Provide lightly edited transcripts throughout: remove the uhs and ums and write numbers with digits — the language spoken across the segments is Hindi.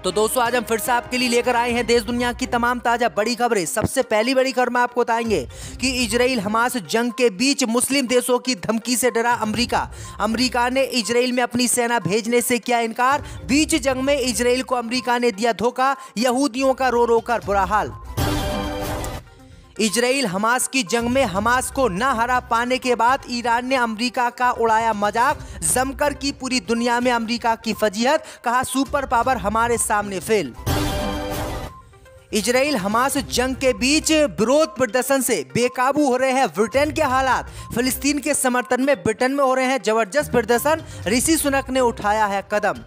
तो दोस्तों आज हम फिर से आपके लिए लेकर आए हैं देश दुनिया की तमाम ताजा बड़ी खबरें। सबसे पहली बड़ी खबर में आपको बताएंगे कि इजराइल हमास जंग के बीच मुस्लिम देशों की धमकी से डरा अमेरिका। अमेरिका ने इजराइल में अपनी सेना भेजने से किया इनकार। बीच जंग में इजराइल को अमेरिका ने दिया धोखा। यहूदियों का रो रो कर बुरा हाल। इजराइल हमास की जंग में हमास को न हरा पाने के बाद ईरान ने अमेरिका का उड़ाया मजाक। जमकर की पूरी दुनिया में अमेरिका की फजीहत, कहा सुपर पावर हमारे सामने फेल। इजराइल हमास जंग के बीच विरोध प्रदर्शन से बेकाबू हो रहे हैं ब्रिटेन के हालात। फिलिस्तीन के समर्थन में ब्रिटेन में हो रहे हैं जबरदस्त प्रदर्शन। ऋषि सुनक ने उठाया है कदम।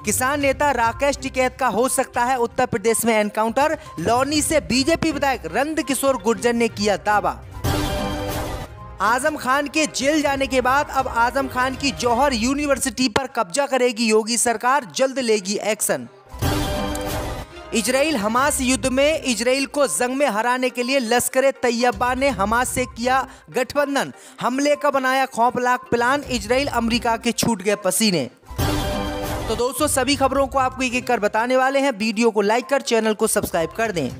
किसान नेता राकेश टिकैत का हो सकता है उत्तर प्रदेश में एनकाउंटर। लौनी से बीजेपी विधायक नंद किशोर गुर्जर ने किया दावा। आजम खान के जेल जाने के बाद अब आजम खान की जौहर यूनिवर्सिटी पर कब्जा करेगी योगी सरकार, जल्द लेगी एक्शन। इजराइल हमास युद्ध में इजराइल को जंग में हराने के लिए लश्कर तैयबा ने हमास से किया गठबंधन। हमले का बनाया खौफनाक प्लान। इजराइल अमेरिका के छूट गए पसीने। तो दोस्तों सभी खबरों को आपको एक एक कर बताने वाले हैं। वीडियो को लाइक कर चैनल को सब्सक्राइब कर दें।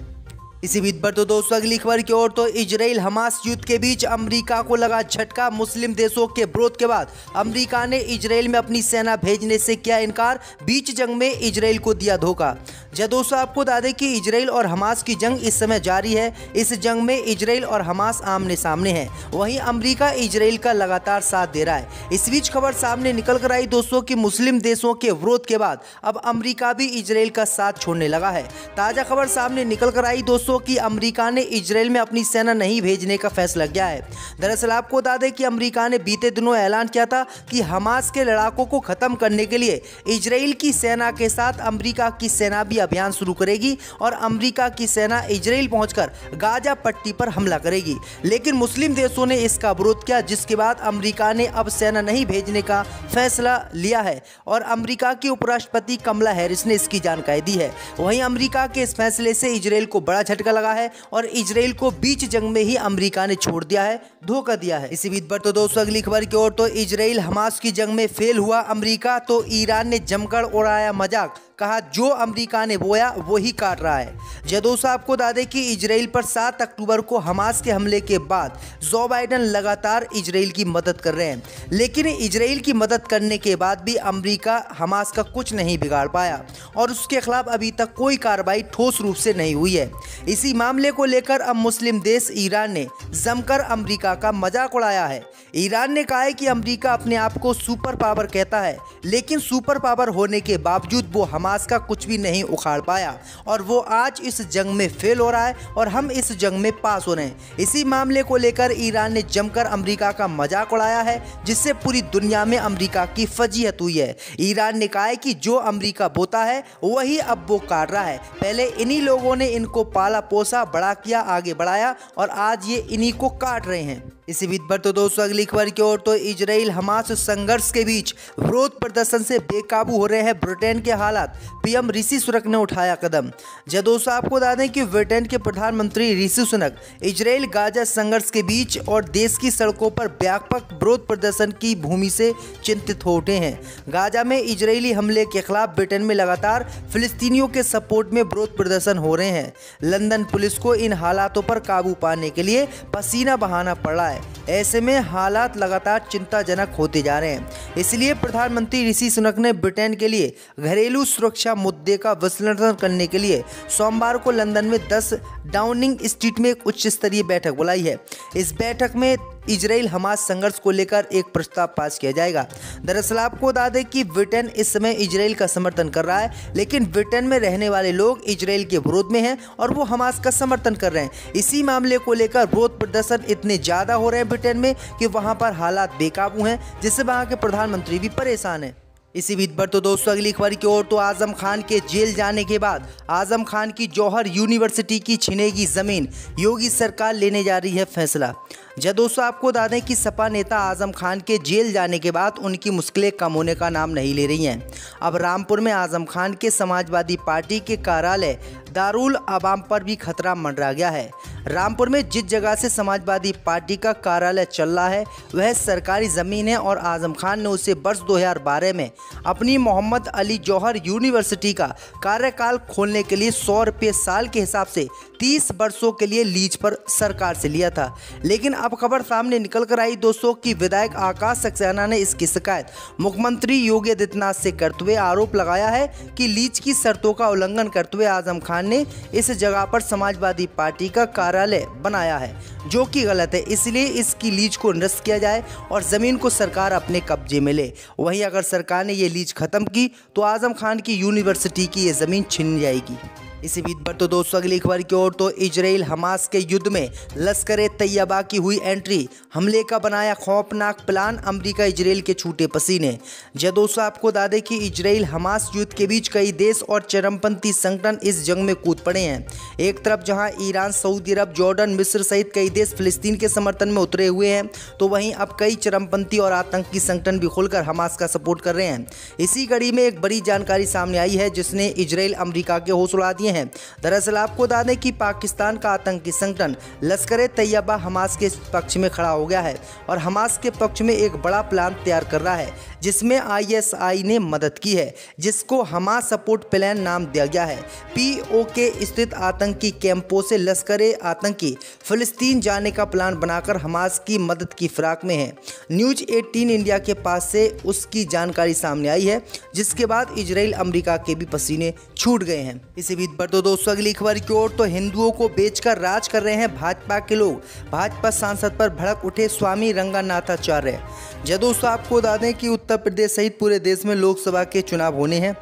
इसी बीच पर तो दोस्तों अगली खबर की ओर तो इजराइल हमास युद्ध के बीच अमेरिका को लगा झटका। मुस्लिम देशों के विरोध के बाद अमेरिका ने इजराइल में अपनी सेना भेजने से किया इनकार। बीच जंग में इजराइल को दिया धोखा। दोस्तों आपको बता दें कि इजराइल और हमास की जंग इस समय जारी है। इस जंग में इजराइल और हमास आमने सामने हैं। वहीं अमेरिका इजराइल का लगातार साथ दे रहा है। इस बीच खबर सामने निकल कर आई दोस्तों कि मुस्लिम देशों के विरोध के बाद अब अमेरिका भी इजराइल का साथ छोड़ने लगा है। ताजा खबर सामने निकल कर आई दोस्तों कि अमेरिका ने इजराइल में अपनी सेना नहीं भेजने का फैसला किया है। दरअसल आपको बता दें कि अमेरिका ने बीते दिनों ऐलान किया था कि हमास के लड़ाकों को खत्म करने के लिए इजराइल की सेना के साथ अमेरिका की सेना भी अभियान शुरू करेगी और अमेरिका की सेना इजराइल पहुंचकर गाजा पट्टी पर हमला करेगी। लेकिन मुस्लिम देशों ने इसका विरोध किया, जिसके बाद अमेरिका ने अब सेना नहीं भेजने का फैसला लिया है और अमेरिका की उपराष्ट्रपति कमला हैरिस ने इसकी जानकारी दी है। वहीं अमेरिका के इस फैसले से इजराइल को बड़ा झटका लगा है और इजराइल को बीच जंग में ही अमेरिका ने छोड़ दिया है, धोखा दिया है। इसी बीच पर तो दोस्तों अगली खबर की ओर तो इजराइल हमास की जंग में फेल हुआ अमेरिका, तो ईरान ने जमकर उड़ाया मजाक। कहा जो अमेरिका ने बोया वही काट रहा है। दोस्तों आपको बता दें कि इजराइल पर 7 अक्टूबर को हमास के हमले के बाद जो बाइडेन लगातार इजराइल की मदद कर रहे हैं, लेकिन इजराइल की मदद करने के बाद भी अमेरिका हमास का कुछ नहीं बिगाड़ पाया और उसके खिलाफ अभी तक कोई कार्रवाई ठोस रूप से नहीं हुई है। इसी मामले को लेकर अब मुस्लिम देश ईरान ने जमकर अमेरिका का मजाक उड़ाया है। ईरान ने कहा है कि अमेरिका अपने आप को सुपर पावर कहता है, लेकिन सुपर पावर होने के बावजूद वो हमास का कुछ भी नहीं उखाड़ पाया और वो आज इस जंग में फेल हो रहा है और हम इस जंग में पास हो रहे हैं। इसी मामले को लेकर ईरान ने जमकर अमेरिका का मजाक उड़ाया है, जिससे पूरी दुनिया में अमेरिका की फजीहत हुई है। ईरान ने कहा है कि जो अमेरिका बोता है वही अब वो काट रहा है। पहले इन्हीं लोगों ने इनको पाला पोसा, बड़ा किया, आगे बढ़ाया और आज ये इन्हीं को काट रहे हैं। इसी बीच पर तो दोस्तों अगली खबर की ओर तो इजराइल हमास संघर्ष के बीच विरोध प्रदर्शन से बेकाबू हो रहे हैं ब्रिटेन के हालात। पीएम ऋषि सुनक ने उठाया कदम। दोस्तों आपको बता दें कि ब्रिटेन के प्रधानमंत्री ऋषि सुनक इजराइल गाजा संघर्ष के बीच और देश की सड़कों पर व्यापक विरोध प्रदर्शन की भूमि से चिंतित हो उठे हैं। गाजा में इजरायली हमले के खिलाफ ब्रिटेन में लगातार फिलिस्तीनियों के सपोर्ट में विरोध प्रदर्शन हो रहे हैं। लंदन पुलिस को इन हालातों पर काबू पाने के लिए पसीना बहाना पड़ रहा है। ऐसे में हालात लगातार चिंताजनक होते जा रहे हैं। इसलिए प्रधानमंत्री ऋषि सुनक ने ब्रिटेन के लिए घरेलू सुरक्षा मुद्दे का विश्लेषण करने के लिए सोमवार को लंदन में 10 डाउनिंग स्ट्रीट में एक उच्च स्तरीय बैठक बुलाई है। इस बैठक में इजराइल हमास संघर्ष को लेकर एक प्रस्ताव पास किया जाएगा। दरअसल आपको बता दें कि ब्रिटेन इस समय इजराइल का समर्थन कर रहा है, लेकिन ब्रिटेन में रहने वाले लोग इजराइल के विरोध में हैं और वो हमास का समर्थन कर रहे हैं। इसी मामले को लेकर विरोध प्रदर्शन इतने ज़्यादा हो रहे हैं ब्रिटेन में कि वहाँ पर हालात बेकाबू हैं, जिससे वहाँ के प्रधानमंत्री भी परेशान हैं। इसी बीच पर तो दोस्तों अगली खबर की ओर तो आजम खान के जेल जाने के बाद आजम खान की जौहर यूनिवर्सिटी की छिनेगी जमीन, योगी सरकार लेने जा रही है फैसला। दोस्तों आपको बता दें कि सपा नेता आजम खान के जेल जाने के बाद उनकी मुश्किलें कम होने का नाम नहीं ले रही हैं। अब रामपुर में आजम खान के समाजवादी पार्टी के कार्यालय दारुल अवाम पर भी खतरा मंडरा गया है। रामपुर में जिस जगह से समाजवादी पार्टी का कार्यालय चल रहा है वह सरकारी ज़मीन है और आजम खान ने उसे वर्ष 2012 में अपनी मोहम्मद अली जौहर यूनिवर्सिटी का कार्यकाल खोलने के लिए 100 रुपये साल के हिसाब से 30 वर्षों के लिए लीज पर सरकार से लिया था। लेकिन अब खबर सामने निकल कर आई दोस्तों कि विधायक आकाश सक्सेना ने इसकी शिकायत मुख्यमंत्री योगी आदित्यनाथ से करते हुए आरोप लगाया है कि लीज की शर्तों का उल्लंघन करते हुए आजम खान ने इस जगह पर समाजवादी पार्टी का कार्यालय बनाया है, जो कि गलत है। इसलिए इसकी लीज को निरस्त किया जाए और ज़मीन को सरकार अपने कब्जे में ले। वहीं अगर सरकार ने ये लीज खत्म की तो आजम खान की यूनिवर्सिटी की ये ज़मीन छीन जाएगी। इसी बीच पर तो दोस्तों अगली खबर की ओर तो इजराइल हमास के युद्ध में लश्कर तैयबा की हुई एंट्री, हमले का बनाया खौफनाक प्लान, अमेरिका इजराइल के छूटे पसीने। दोस्तों आपको बता दें कि इजराइल हमास युद्ध के बीच कई देश और चरमपंथी संगठन इस जंग में कूद पड़े हैं। एक तरफ जहां ईरान, सऊदी अरब, जॉर्डन, मिस्र सहित कई देश फिलिस्तीन के समर्थन में उतरे हुए हैं, तो वहीं अब कई चरमपंथी और आतंकी संगठन भी खुलकर हमास का सपोर्ट कर रहे हैं। इसी कड़ी में एक बड़ी जानकारी सामने आई है जिसने इजराइल अमेरिका के होश उड़ा दिए हैं। दरअसल आपको बता दें कि पाकिस्तान का आतंकी संगठन लश्कर तैयबा हमास के पक्ष में खड़ा हो गया है और हमास के पक्ष में एक बड़ा प्लान तैयार कर रहा है जिसमें आईएसआई ने मदद की है, जिसको हमास सपोर्ट प्लान नाम दिया गया है। पीओके स्थित आतंकी कैंपों से लश्कर आतंकी फिलिस्तीन जाने का प्लान बनाकर हमास की मदद की फिराक में है। न्यूज 18 इंडिया के पास से उसकी जानकारी सामने आई है, जिसके बाद इजराइल अमेरिका के भी पसीने छूट गए हैं। इसी बीच पर तो दोस्तों अगली खबर की ओर तो हिंदुओं को बेचकर राज कर रहे हैं भाजपा के लोग, भाजपा सांसद पर भड़क उठे स्वामी रंगनाथाचार्य। दोस्तों आपको बता दें कि उत्तर प्रदेश सहित पूरे देश में लोकसभा के चुनाव होने हैं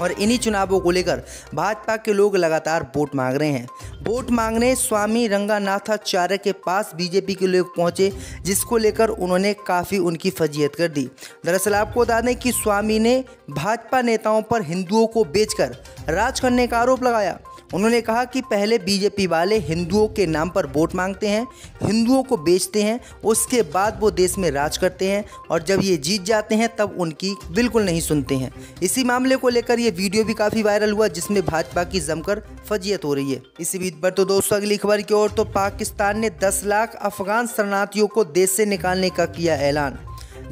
और इन्हीं चुनावों को लेकर भाजपा के लोग लगातार वोट मांग रहे हैं। वोट मांगने स्वामी रंगनाथाचार्य के पास बीजेपी के लोग पहुंचे, जिसको लेकर उन्होंने काफ़ी उनकी फजीहत कर दी। दरअसल आपको बता दें कि स्वामी ने भाजपा नेताओं पर हिंदुओं को बेचकर राज करने का आरोप लगाया। उन्होंने कहा कि पहले बीजेपी वाले हिंदुओं के नाम पर वोट मांगते हैं, हिंदुओं को बेचते हैं, उसके बाद वो देश में राज करते हैं और जब ये जीत जाते हैं तब उनकी बिल्कुल नहीं सुनते हैं। इसी मामले को लेकर ये वीडियो भी काफ़ी वायरल हुआ जिसमें भाजपा की जमकर फजीयत हो रही है। इसी बीच पर तो दोस्तों अगली खबर की ओर तो पाकिस्तान ने 10 लाख अफगान शरणार्थियों को देश से निकालने का किया ऐलान।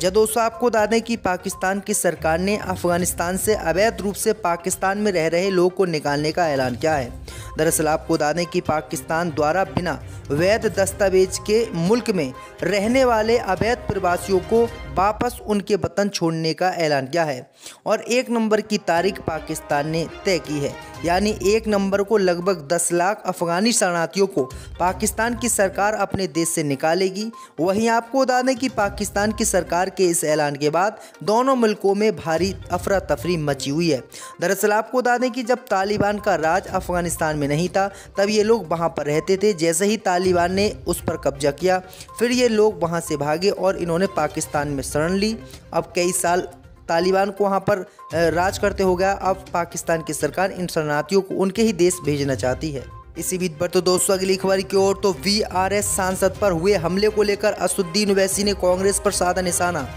दोस्तों आपको बता दें कि पाकिस्तान की सरकार ने अफगानिस्तान से अवैध रूप से पाकिस्तान में रह रहे लोगों को निकालने का ऐलान किया है। दरअसल आपको बता दें कि पाकिस्तान द्वारा बिना वैध दस्तावेज के मुल्क में रहने वाले अवैध प्रवासियों को वापस उनके वतन छोड़ने का ऐलान किया है और 1 नवंबर की तारीख पाकिस्तान ने तय की है। यानी 1 नवंबर को लगभग 10 लाख अफगानी शरणार्थियों को पाकिस्तान की सरकार अपने देश से निकालेगी। वहीं आपको बता दें कि पाकिस्तान की सरकार के इस ऐलान के बाद दोनों मुल्कों में भारी अफरा तफरी मची हुई है। दरअसल आपको बता दें कि जब तालिबान का राज अफगानिस्तान में नहीं था तब ये लोग वहाँ पर रहते थे। जैसे ही तालिबान ने उस पर कब्जा किया फिर ये लोग वहाँ से भागे और इन्होंने पाकिस्तान में शरण ली। अब कई साल तालिबान को वहाँ पर राज करते हो गया। अब पाकिस्तान की सरकार इन शरणार्थियों को उनके ही देश भेजना चाहती है। इसी बीच पर तो दोस्तों अगली खबर की ओर तो वीआरएस सांसद पर हुए हमले को लेकर असदुद्दीन ओवैसी ने कांग्रेस पर साधा निशाना।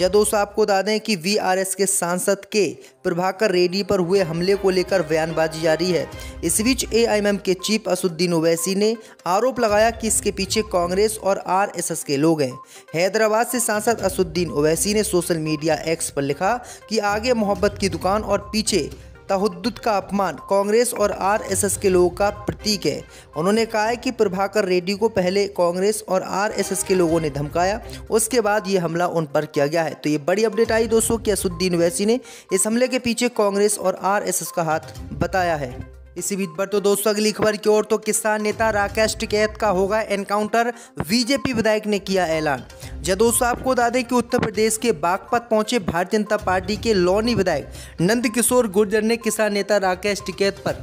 दोस्तों आपको बता दें कि वीआरएस के सांसद के प्रभाकर रेड्डी पर हुए हमले को लेकर बयानबाजी जारी है। इस बीच एआईएमएम के चीफ असदुद्दीन ओवैसी ने आरोप लगाया कि इसके पीछे कांग्रेस और आरएसएस के लोग हैं। हैदराबाद से सांसद असदुद्दीन ओवैसी ने सोशल मीडिया एक्स पर लिखा कि आगे मोहब्बत की दुकान और पीछे तहद्दुद का अपमान कांग्रेस और आरएसएस के लोगों का प्रतीक है। उन्होंने कहा है कि प्रभाकर रेड्डी को पहले कांग्रेस और आरएसएस के लोगों ने धमकाया, उसके बाद ये हमला उन पर किया गया है। तो ये बड़ी अपडेट आई दोस्तों कि असदुद्दीन ओवैसी ने इस हमले के पीछे कांग्रेस और आरएसएस का हाथ बताया है। इसी बीच पर तो दोस्तों अगली खबर की ओर तो किसान नेता राकेश टिकैत का होगा एनकाउंटर, बीजेपी विधायक ने किया ऐलान। दोस्तों आपको बता दें कि उत्तर प्रदेश के बागपत पहुंचे भारतीय जनता पार्टी के लौनी विधायक नंद किशोर गुर्जर ने किसान नेता राकेश टिकैत पर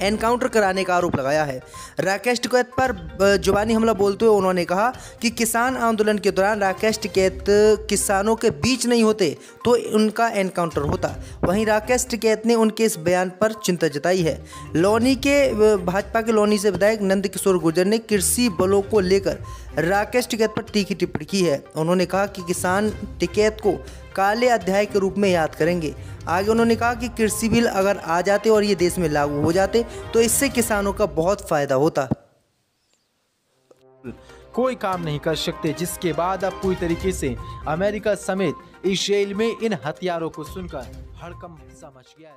एनकाउंटर कराने का आरोप लगाया है। राकेश टिकैत पर जुबानी हमला बोलते हुए उन्होंने कहा कि किसान आंदोलन के दौरान राकेश टिकैत किसानों के बीच नहीं होते तो उनका एनकाउंटर होता। वहीं राकेश टिकैत ने उनके इस बयान पर चिंता जताई है। लौनी के भाजपा के लौनी से विधायक नंद किशोर गुर्जर ने कृषि बलों को लेकर राकेश टिकैत पर तीखी टिप्पणी की है। उन्होंने कहा कि किसान टिकैत को काले अध्याय के रूप में याद करेंगे। आगे उन्होंने कहा कि कृषि बिल अगर आ जाते और ये देश में लागू हो जाते तो इससे किसानों का बहुत फायदा होता। कोई काम नहीं कर सकते, जिसके बाद अब पूरी तरीके से अमेरिका समेत इस्राएल में इन हथियारों को सुनकर हड़कंप सा मच गया है।